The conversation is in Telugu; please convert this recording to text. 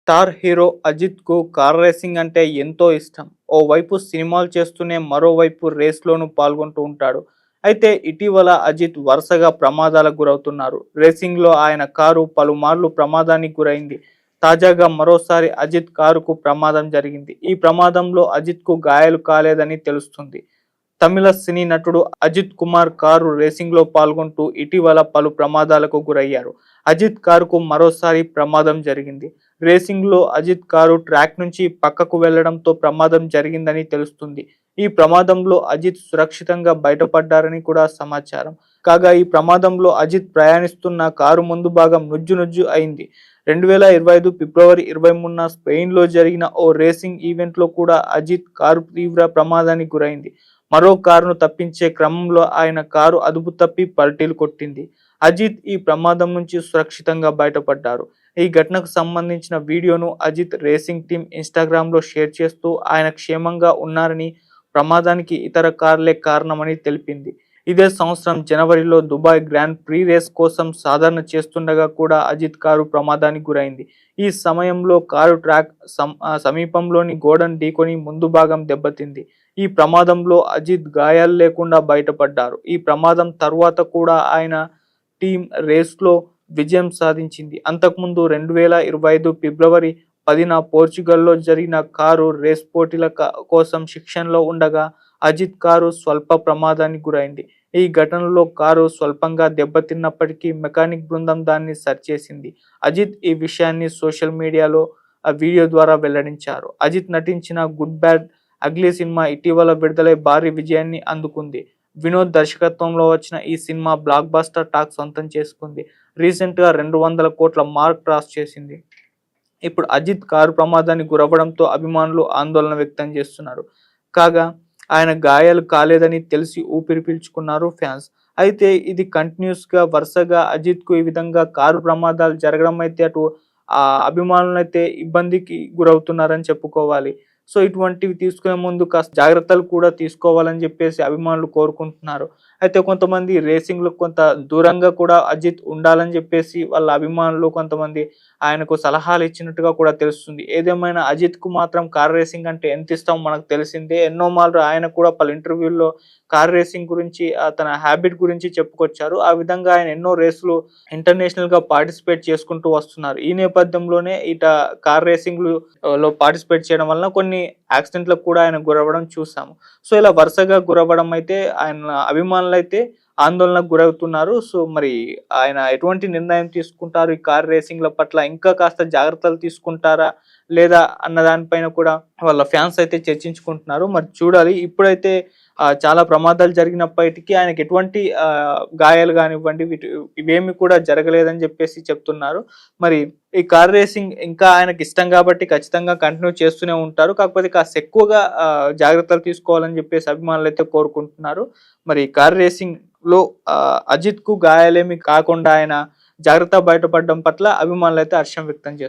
స్టార్ హీరో అజిత్‌కు కార్ రేసింగ్ అంటే ఎంతో ఇష్టం. ఓవైపు సినిమాలు చేస్తూనే మరోవైపు రేస్‌లోనూ పాల్గొంటూ ఉంటాడు. అయితే ఇటీవల అజిత్ వరుసగా ప్రమాదాలకు గురవుతున్నారు. రేసింగ్‌లో ఆయన కారు పలుమార్లు ప్రమాదానికి గురైంది. తాజాగా మరోసారి అజిత్ కారుకు ప్రమాదం జరిగింది. ఈ ప్రమాదంలో అజిత్‌కు గాయాలు కాలేదని తెలుస్తుంది. తమిళ సినీ నటుడు అజిత్ కుమార్ కారు రేసింగ్‌లో పాల్గొంటూ ఇటీవల పలు ప్రమాదాలకు గురయ్యారు. అజిత్ కారుకు మరోసారి ప్రమాదం జరిగింది. రేసింగ్‌లో అజిత్ కారు ట్రాక్ నుంచి పక్కకు వెళ్లడంతో ప్రమాదం జరిగిందని తెలుస్తుంది. ఈ ప్రమాదంలో అజిత్ సురక్షితంగా బయటపడ్డారని కూడా సమాచారం. కాగా ఈ ప్రమాదంలో అజిత్ ప్రయాణిస్తున్న కారు ముందు భాగం నుజ్జు అయింది. 2025 ఫిబ్రవరి 23న స్పెయిన్‌లో జరిగిన ఓ రేసింగ్ ఈవెంట్‌లో కూడా అజిత్ కారు తీవ్ర ప్రమాదానికి గురైంది. మరో కారును తప్పించే క్రమంలో ఆయన కారు అదుపు తప్పి పల్టీలు కొట్టింది. అజిత్ ఈ ప్రమాదం నుంచి సురక్షితంగా బయటపడ్డారు. ఈ ఘటనకు సంబంధించిన వీడియోను అజిత్ రేసింగ్ టీమ్ ఇన్‌స్టాగ్రామ్‌లో షేర్ చేస్తూ ఆయన క్షేమంగా ఉన్నారని, ప్రమాదానికి ఇతర కార్లే కారణమని తెలిపింది. ఇదే సంవత్సరం జనవరిలో దుబాయ్ గ్రాండ్ ప్రీ రేస్ కోసం సాధన చేస్తుండగా కూడా అజిత్ కారు ప్రమాదానికి గురైంది. ఈ సమయంలో కారు ట్రాక్ సమీపంలోని గోడను ఢీకొని ముందు భాగం దెబ్బతింది. ఈ ప్రమాదంలో అజిత్ గాయాలు లేకుండా బయటపడ్డారు. ఈ ప్రమాదం తర్వాత కూడా ఆయన టీం రేస్‌లో విజయం సాధించింది. అంతకుముందు 2025 ఫిబ్రవరి 10న పోర్చుగల్‌లో జరిగిన కారు రేస్ పోటీల కోసం శిక్షణలో ఉండగా అజిత్ కారు స్వల్ప ప్రమాదానికి గురైంది. ఈ ఘటనలో కారు స్వల్పంగా దెబ్బతిన్నప్పటికీ మెకానిక్ బృందం దాన్ని సరిచేసింది. అజిత్ ఈ విషయాన్ని సోషల్ మీడియాలో వీడియో ద్వారా వెల్లడించారు. అజిత్ నటించిన గుడ్ బ్యాడ్ అగ్లీ సినిమా ఇటీవల విడుదలై భారీ విజయాన్ని అందుకుంది. వినోద్ దర్శకత్వంలో వచ్చిన ఈ సినిమా బ్లాక్ బస్టర్ టాక్ సొంతం చేసుకుంది. రీసెంట్‌గా 200 కోట్ల మార్క్ క్రాస్ చేసింది. ఇప్పుడు అజిత్ కారు ప్రమాదానికి గురవ్వడంతో అభిమానులు ఆందోళన వ్యక్తం చేస్తున్నారు. కాగా ఆయన గాయాలు కాలేదని తెలిసి ఊపిరి పీల్చుకున్నారు ఫ్యాన్స్. అయితే ఇది కంటిన్యూస్‌గా వరుసగా అజిత్‌కు ఈ విధంగా కారు ప్రమాదాలు జరగడం అయితే అటు అభిమానులైతే ఇబ్బందికి గురవుతున్నారని చెప్పుకోవాలి. సో ఇటువంటివి తీసుకునే ముందు కాస్త జాగ్రత్తలు కూడా తీసుకోవాలని చెప్పేసి అభిమానులు కోరుకుంటున్నారు. అయితే కొంతమంది రేసింగ్‌లో కొంత దూరంగా కూడా అజిత్ ఉండాలని చెప్పేసి వాళ్ళ అభిమానులు కొంతమంది ఆయనకు సలహాలు ఇచ్చినట్టుగా కూడా తెలుస్తుంది. ఏదేమైనా అజిత్‌కు మాత్రం కార్ రేసింగ్ అంటే ఎంత ఇష్టమో మనకు తెలిసిందే. ఎన్నో మార్లు ఆయన కూడా పలు ఇంటర్వ్యూల్లో కార్ రేసింగ్ గురించి తన హ్యాబిట్ గురించి చెప్పుకొచ్చారు. ఆ విధంగా ఆయన ఎన్నో రేసులు ఇంటర్నేషనల్‌గా పార్టిసిపేట్ చేసుకుంటూ వస్తున్నారు. ఈ నేపథ్యంలోనే కార్ రేసింగ్‌లు లో పార్టిసిపేట్ చేయడం వలన కొన్ని యాక్సిడెంట్‌లకు కూడా ఆయన గురవ్వడం చూసాము. సో ఇలా వరుసగా గురవ్వడం అయితే ఆయన అభిమానులైతే ఆందోళనకు గురవుతున్నారు. సో మరి ఆయన ఎటువంటి నిర్ణయం తీసుకుంటారు ఈ కార్ రేసింగ్‌ల పట్ల, ఇంకా కాస్త జాగ్రత్తలు తీసుకుంటారా? లేదా అన్న దానిపైన కూడా వాళ్ళ ఫ్యాన్స్ అయితే చర్చించుకుంటున్నారు. మరి చూడాలి. ఇప్పుడైతే చాలా ప్రమాదాలు జరిగినప్పటికీ ఆయనకి ఎటువంటి గాయాలు గానివ్వండి ఇవేమి కూడా జరగలేదని చెప్పేసి చెప్తున్నారు. మరి ఈ కార్ రేసింగ్ ఇంకా ఆయనకి ఇష్టం కాబట్టి ఖచ్చితంగా కంటిన్యూ చేస్తూనే ఉంటారు. కాకపోతే కాస్త ఎక్కువగా జాగ్రత్తలు తీసుకోవాలని చెప్పేసి అభిమానులైతే కోరుకుంటున్నారు. మరి కార్ రేసింగ్‌లో అజిత్‌కు గాయాలేమి కాకుండా ఆయన జాగ్రత్తగా బయటపడడం పట్ల అభిమానులైతే హర్షం వ్యక్తం చేస్తున్నారు.